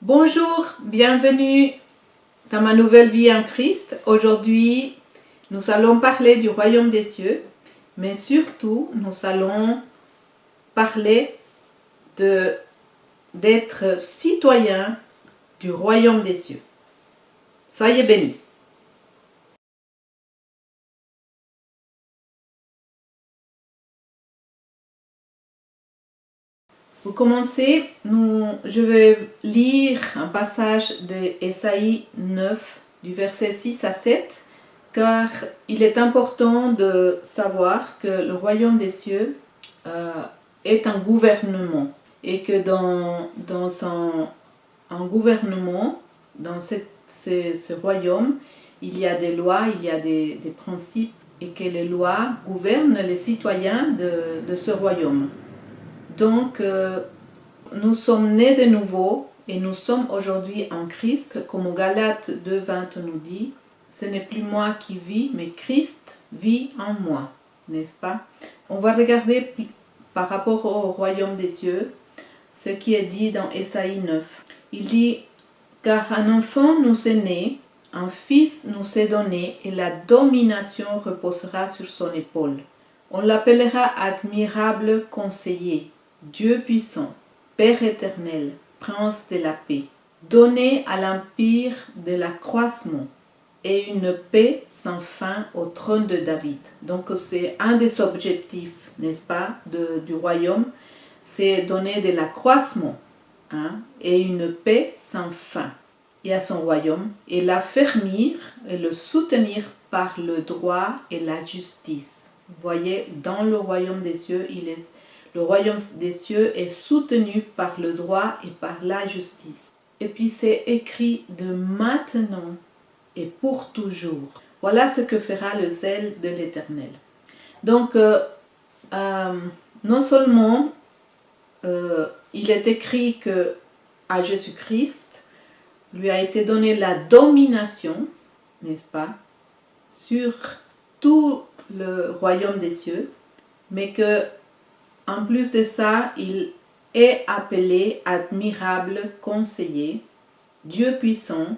Bonjour, bienvenue dans ma nouvelle vie en Christ. Aujourd'hui, nous allons parler du royaume des cieux, mais surtout, nous allons parler d'être citoyen du royaume des cieux. Soyez bénis. Pour commencer, je vais lire un passage d'Ésaïe 9, du verset 6 à 7, car il est important de savoir que le royaume des cieux est un gouvernement et que dans un gouvernement, dans ce royaume, il y a des lois, il y a des principes et que les lois gouvernent les citoyens de ce royaume. Donc, nous sommes nés de nouveau et nous sommes aujourd'hui en Christ, comme Galates 2,20 nous dit, ce n'est plus moi qui vis, mais Christ vit en moi, n'est-ce pas? On va regarder par rapport au royaume des cieux, ce qui est dit dans Ésaïe 9. Il dit, car un enfant nous est né, un fils nous est donné, et la domination reposera sur son épaule. On l'appellera admirable conseiller, Dieu puissant, Père éternel, Prince de la paix, donné à l'empire de l'accroissement et une paix sans fin au trône de David. Donc c'est un des objectifs, n'est-ce pas, du royaume, c'est donner de l'accroissement et une paix sans fin et à son royaume, et l'affermir et le soutenir par le droit et la justice. Vous voyez, dans le royaume des cieux, le royaume des cieux est soutenu par le droit et par la justice. Et puis c'est écrit de maintenant et pour toujours. Voilà ce que fera le zèle de l'Éternel. Donc, non seulement il est écrit que à Jésus-Christ lui a été donné la domination, n'est-ce pas, sur tout le royaume des cieux, mais que en plus de ça, il est appelé admirable conseiller, Dieu puissant,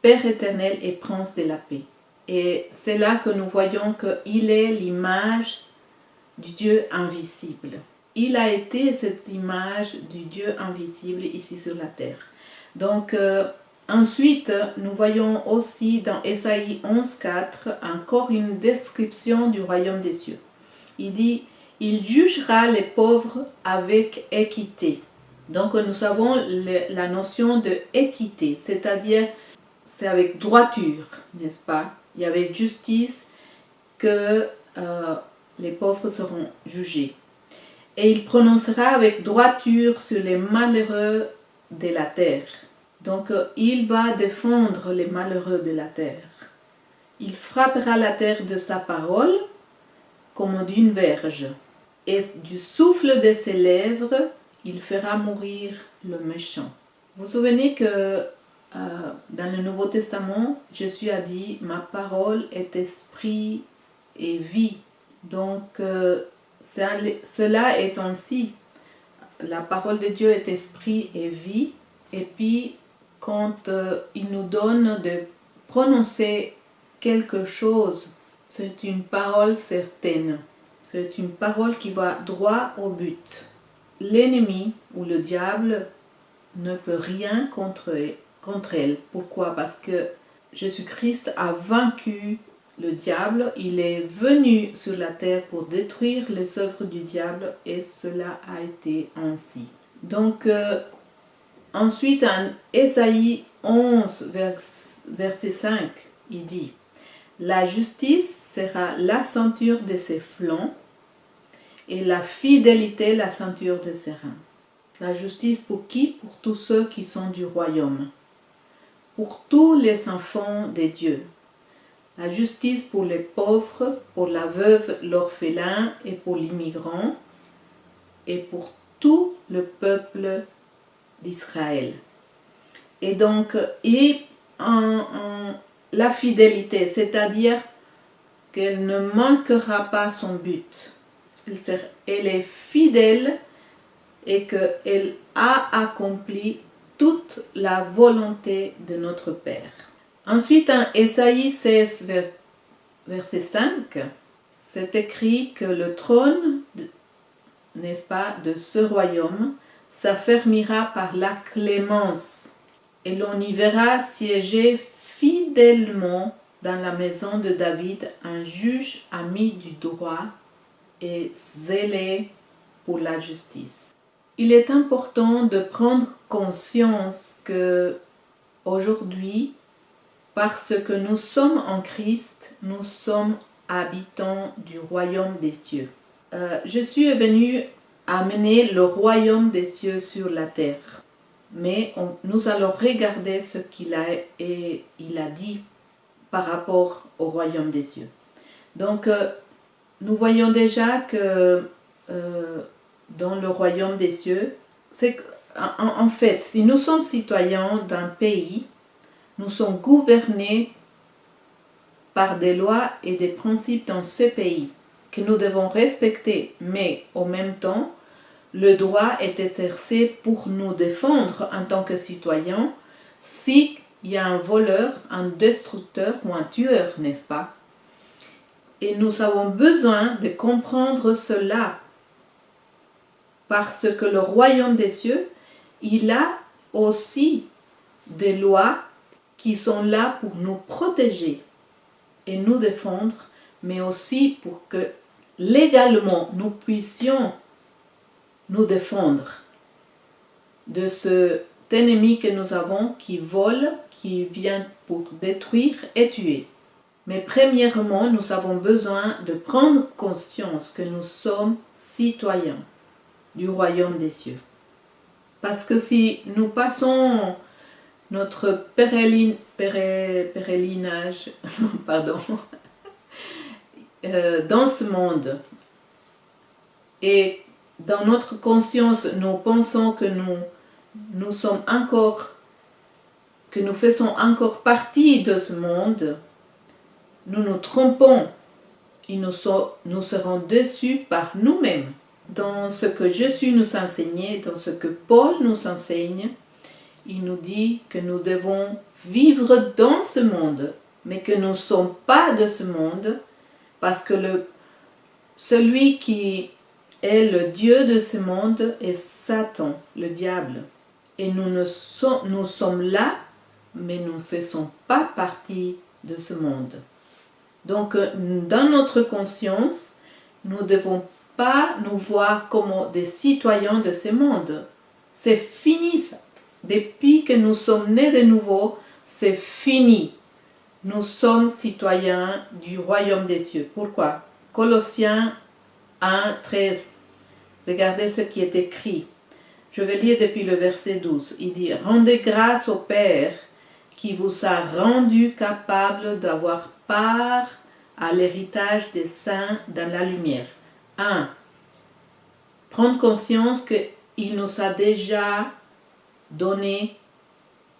Père éternel et Prince de la paix. Et c'est là que nous voyons qu'il est l'image du Dieu invisible. Il a été cette image du Dieu invisible ici sur la terre. Donc, ensuite, nous voyons aussi dans Ésaïe 11,4 encore une description du royaume des cieux. Il dit, il jugera les pauvres avec équité. Donc, nous avons la notion de équité, c'est-à-dire c'est avec droiture, n'est-ce pas? Il y a avec justice que les pauvres seront jugés. Et il prononcera avec droiture sur les malheureux de la terre. Donc, il va défendre les malheureux de la terre. Il frappera la terre de sa parole comme d'une verge. Et du souffle de ses lèvres, il fera mourir le méchant. Vous vous souvenez que dans le Nouveau Testament, Jésus a dit « Ma parole est esprit et vie ». Donc, cela est ainsi. La parole de Dieu est esprit et vie. Et puis, quand il nous donne de prononcer quelque chose, c'est une parole certaine. C'est une parole qui va droit au but. L'ennemi ou le diable ne peut rien contre elle. Pourquoi? Parce que Jésus-Christ a vaincu le diable. Il est venu sur la terre pour détruire les œuvres du diable et cela a été ainsi. Donc, ensuite, en Ésaïe 11, verset 5, il dit « La justice sera la ceinture de ses flancs et la fidélité la ceinture de ses reins. » La justice pour qui? Pour tous ceux qui sont du royaume. Pour tous les enfants de Dieu. La justice pour les pauvres, pour la veuve, l'orphelin et pour l'immigrant. Et pour tout le peuple d'Israël. Et donc, la fidélité, c'est-à-dire qu'elle ne manquera pas son but. Elle est fidèle et qu'elle a accompli toute la volonté de notre Père. Ensuite, en Ésaïe 16, verset 5, c'est écrit que le trône, n'est-ce pas, de ce royaume s'affermira par la clémence, et l'on y verra siéger fidèlement dans la maison de David un juge ami du droit et zélé pour la justice. Il est important de prendre conscience que aujourd'hui, parce que nous sommes en Christ, nous sommes habitants du royaume des cieux. Je suis venu amener le royaume des cieux sur la terre. Mais nous allons regarder ce qu'il a dit par rapport au royaume des cieux. Donc, nous voyons déjà que dans le royaume des cieux, c'est en fait, si nous sommes citoyens d'un pays, nous sommes gouvernés par des lois et des principes dans ce pays que nous devons respecter, mais en même temps, le droit est exercé pour nous défendre en tant que citoyens s'il y a un voleur, un destructeur ou un tueur, n'est-ce pas? Et nous avons besoin de comprendre cela parce que le royaume des cieux, il a aussi des lois qui sont là pour nous protéger et nous défendre, mais aussi pour que légalement nous puissions nous défendre de cet ennemi que nous avons qui vole, qui vient pour détruire et tuer. Mais premièrement, nous avons besoin de prendre conscience que nous sommes citoyens du royaume des cieux. Parce que si nous passons notre pèlerinage dans ce monde et dans notre conscience, nous pensons que nous sommes encore, que nous faisons encore partie de ce monde, nous nous trompons et nous serons déçus par nous-mêmes. Dans ce que Jésus nous enseignait, dans ce que Paul nous enseigne, il nous dit que nous devons vivre dans ce monde, mais que nous ne sommes pas de ce monde, parce que celui qui est le Dieu de ce monde est Satan, le diable. Et nous sommes là, mais nous ne faisons pas partie de ce monde. Donc, dans notre conscience, nous ne devons pas nous voir comme des citoyens de ce monde. C'est fini ça. Depuis que nous sommes nés de nouveau, c'est fini. Nous sommes citoyens du royaume des cieux. Pourquoi? Colossiens 1, 13. Regardez ce qui est écrit. Je vais lire depuis le verset 12. Il dit, rendez grâce au Père qui vous a rendu capable d'avoir part à l'héritage des saints dans la lumière. 1. Prendre conscience qu'il nous a déjà donné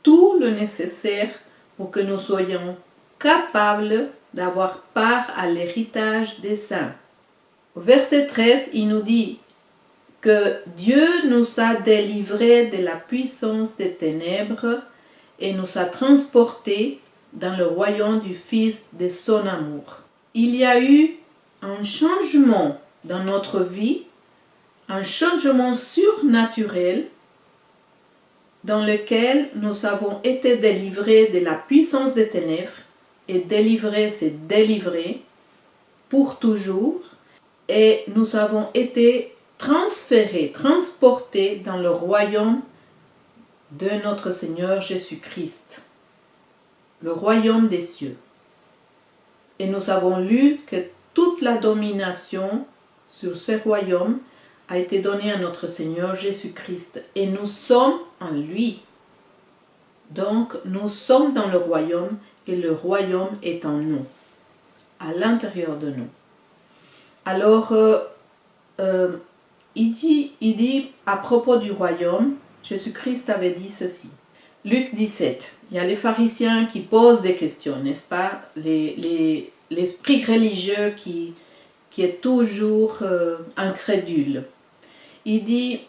tout le nécessaire pour que nous soyons capables d'avoir part à l'héritage des saints. Au verset 13, il nous dit que Dieu nous a délivrés de la puissance des ténèbres et nous a transportés dans le royaume du Fils de son amour. Il y a eu un changement dans notre vie, un changement surnaturel dans lequel nous avons été délivrés de la puissance des ténèbres, et délivrer, c'est délivrer pour toujours, et nous avons été transférés, transportés dans le royaume de notre Seigneur Jésus-Christ, le royaume des cieux. Et nous avons lu que toute la domination sur ce royaume a été donnée à notre Seigneur Jésus-Christ, et nous sommes en lui. Donc nous sommes dans le royaume, et le royaume est en nous, à l'intérieur de nous. Alors, il dit à propos du royaume, Jésus-Christ avait dit ceci. Luc 17, il y a les pharisiens qui posent des questions, n'est-ce pas? L'esprit religieux qui est toujours incrédule. Il dit,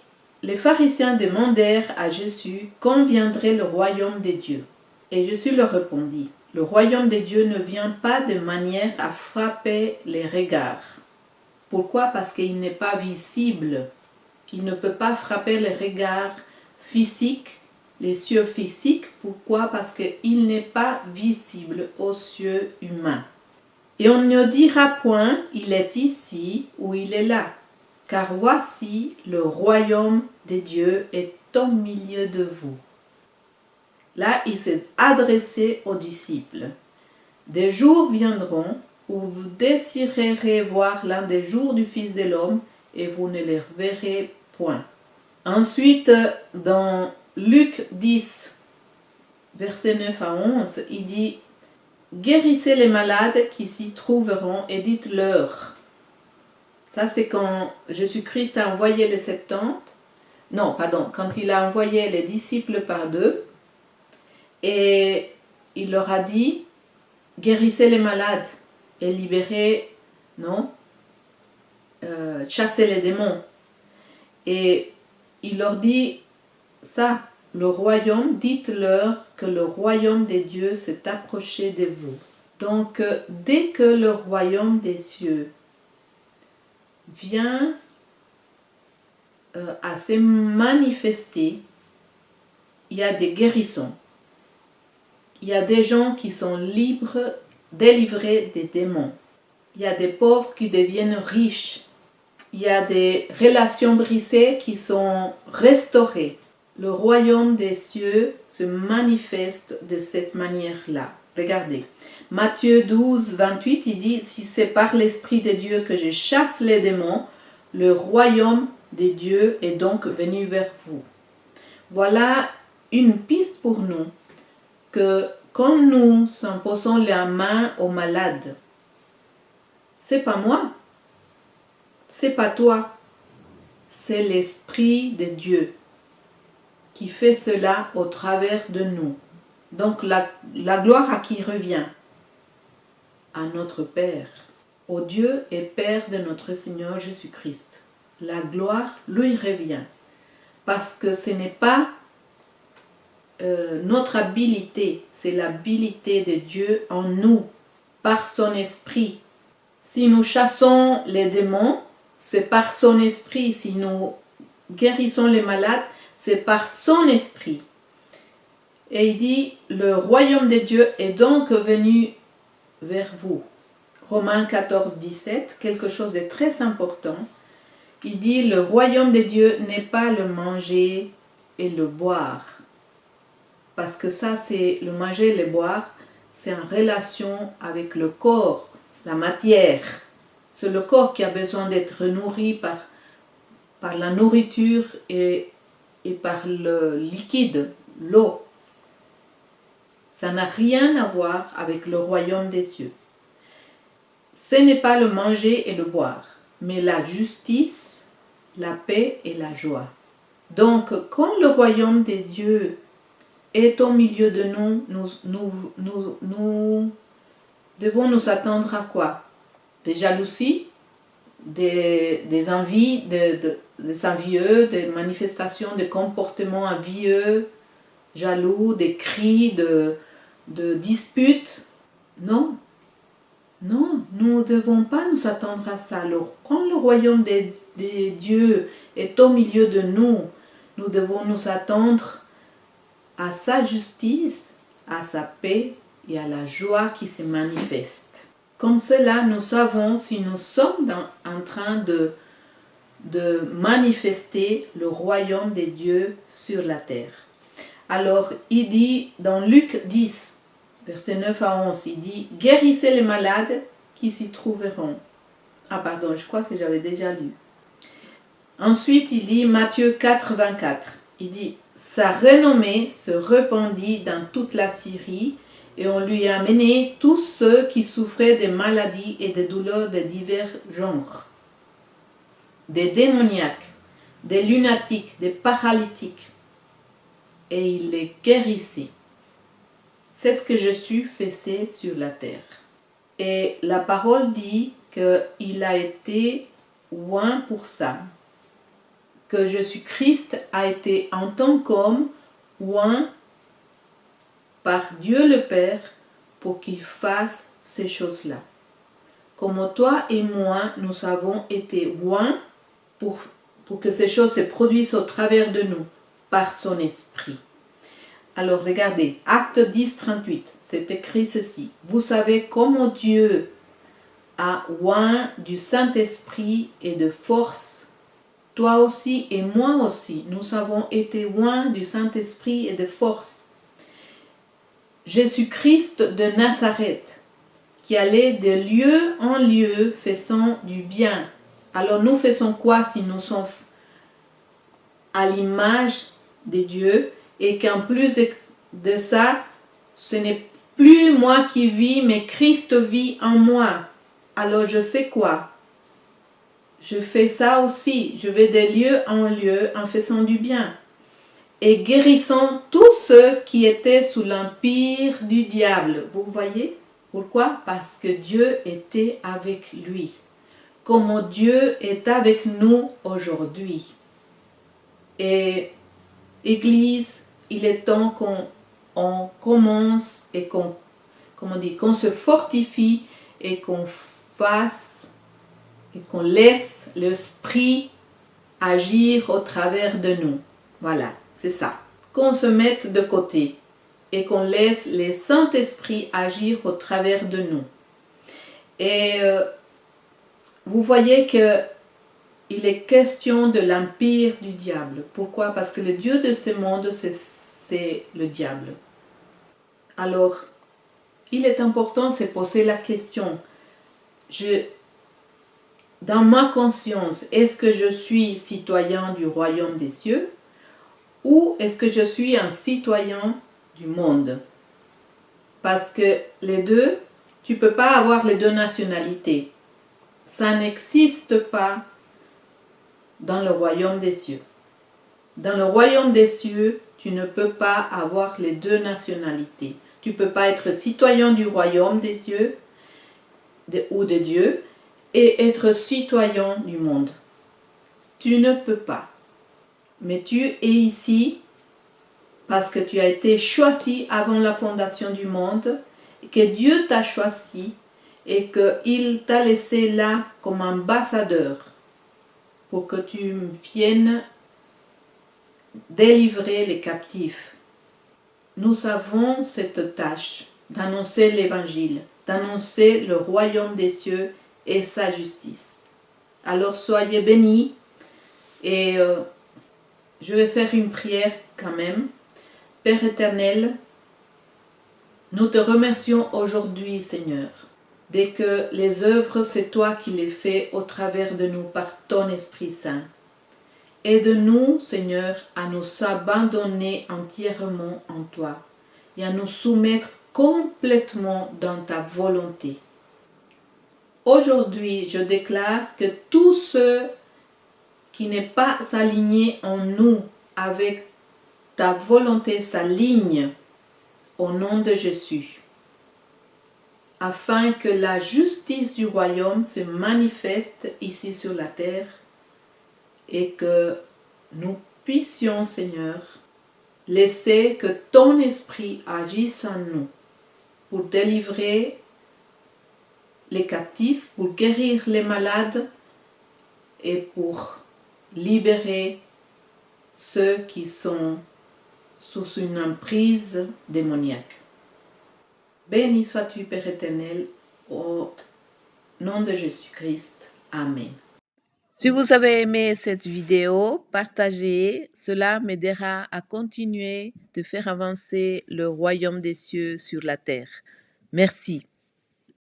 les pharisiens demandèrent à Jésus quand viendrait le royaume des dieux. Et Jésus leur répondit, le royaume des dieux ne vient pas de manière à frapper les regards. Pourquoi? Parce qu'il n'est pas visible. Il ne peut pas frapper les regards physiques, les yeux physiques. Pourquoi? Parce qu'il n'est pas visible aux yeux humains. Et on ne dira point, il est ici ou il est là. Car voici, le royaume des dieux est au milieu de vous. Là, il s'est adressé aux disciples. Des jours viendront où vous désirerez voir l'un des jours du Fils de l'homme et vous ne les verrez point. Ensuite, dans Luc 10, versets 9 à 11, il dit « Guérissez les malades qui s'y trouveront et dites-leur. » Ça, c'est quand Jésus-Christ a envoyé les 70. Non, pardon, quand il a envoyé les disciples par deux. Et il leur a dit, guérissez les malades et libérez, non, chassez les démons. Et il leur dit ça, le royaume, dites-leur que le royaume des dieux s'est approché de vous. Donc, dès que le royaume des cieux vient à se manifester, il y a des guérissons. Il y a des gens qui sont libres, délivrés des démons. Il y a des pauvres qui deviennent riches. Il y a des relations brisées qui sont restaurées. Le royaume des cieux se manifeste de cette manière-là. Regardez, Matthieu 12, 28, il dit « Si c'est par l'Esprit de Dieu que je chasse les démons, le royaume des dieux est donc venu vers vous. » Voilà une piste pour nous que quand nous imposons la main aux malades, c'est pas moi, c'est pas toi, c'est l'Esprit de Dieu qui fait cela au travers de nous. Donc la gloire à qui revient? À notre Père, au Dieu et Père de notre Seigneur Jésus-Christ. La gloire lui revient parce que ce n'est pas notre habilité, c'est l'habilité de Dieu en nous, par son esprit. Si nous chassons les démons, c'est par son esprit. Si nous guérissons les malades, c'est par son esprit. Et il dit, le royaume de Dieu est donc venu vers vous. Romains 14, 17, quelque chose de très important. Il dit, le royaume de Dieu n'est pas le manger et le boire. Parce que ça, c'est le manger et le boire, c'est en relation avec le corps, la matière. C'est le corps qui a besoin d'être nourri par la nourriture et par le liquide, l'eau. Ça n'a rien à voir avec le royaume des cieux. Ce n'est pas le manger et le boire, mais la justice, la paix et la joie. Donc, quand le royaume des dieux est au milieu de nous, nous devons nous attendre à quoi? Des jalousies, des envies, des envieux, des manifestations de comportements envieux, jaloux, des cris, de disputes. Non, non, nous ne devons pas nous attendre à ça. Quand le royaume des dieux est au milieu de nous, nous devons nous attendre à sa justice, à sa paix et à la joie qui se manifeste. Comme cela, nous savons si nous sommes en train de manifester le royaume des dieux sur la terre. Alors, il dit dans Luc 10, versets 9 à 11, il dit « Guérissez les malades qui s'y trouveront. » Ah pardon, je crois que j'avais déjà lu. Ensuite, il dit Matthieu 4, 24, il dit « Sa renommée se répandit dans toute la Syrie et on lui a amené tous ceux qui souffraient de maladies et de douleurs de divers genres, des démoniaques, des lunatiques, des paralytiques, et il les guérissait. C'est ce que Jésus faisait sur la terre. Et la parole dit qu'il a été oint pour ça. que Jésus-Christ a été en tant qu'homme oint par Dieu le Père pour qu'il fasse ces choses-là. Comme toi et moi, nous avons été oints pour que ces choses se produisent au travers de nous, par son esprit. Alors regardez, Acte 10, 38, c'est écrit ceci. Vous savez comment Dieu a oint du Saint-Esprit et de force. Toi aussi et moi aussi, nous avons été oints du Saint-Esprit et de force. Jésus-Christ de Nazareth, qui allait de lieu en lieu faisant du bien. Alors nous faisons quoi si nous sommes à l'image de Dieu et qu'en plus de ça, ce n'est plus moi qui vis, mais Christ vit en moi. Alors je fais quoi? Je fais ça aussi. Je vais de lieu en lieu en faisant du bien. Et guérissant tous ceux qui étaient sous l'empire du diable. Vous voyez? Pourquoi? Parce que Dieu était avec lui. Comme Dieu est avec nous aujourd'hui. Et Église, il est temps qu'on commence et qu'on se fortifie et qu'on fasse et qu'on laisse l'Esprit agir au travers de nous. Voilà, c'est ça. Qu'on se mette de côté et qu'on laisse le Saint-Esprit agir au travers de nous. Et vous voyez que il est question de l'empire du diable. Pourquoi? Parce que le Dieu de ce monde, c'est le diable. Alors, il est important de se poser la question. Dans ma conscience, est-ce que je suis citoyen du royaume des cieux ou est-ce que je suis un citoyen du monde? Parce que les deux, tu ne peux pas avoir les deux nationalités. Ça n'existe pas dans le royaume des cieux. Dans le royaume des cieux, tu ne peux pas avoir les deux nationalités. Tu ne peux pas être citoyen du royaume des cieux ou de Dieu et être citoyen du monde. Tu ne peux pas. Mais tu es ici parce que tu as été choisi avant la fondation du monde, et que Dieu t'a choisi et qu'il t'a laissé là comme ambassadeur pour que tu viennes délivrer les captifs. Nous avons cette tâche d'annoncer l'évangile, d'annoncer le royaume des cieux et sa justice. Alors soyez bénis et je vais faire une prière quand même. Père éternel, nous te remercions aujourd'hui, Seigneur, dès que les œuvres, c'est toi qui les fais au travers de nous par ton Esprit Saint. Aide-nous, Seigneur, à nous abandonner entièrement en toi et à nous soumettre complètement dans ta volonté. Aujourd'hui, je déclare que tous ceux qui n'est pas aligné en nous avec ta volonté s'alignent au nom de Jésus, afin que la justice du royaume se manifeste ici sur la terre et que nous puissions, Seigneur, laisser que ton esprit agisse en nous pour délivrer les captifs, pour guérir les malades et pour libérer ceux qui sont sous une emprise démoniaque. Béni sois-tu, Père éternel, au nom de Jésus-Christ. Amen. Si vous avez aimé cette vidéo, partagez, cela m'aidera à continuer de faire avancer le royaume des cieux sur la terre. Merci.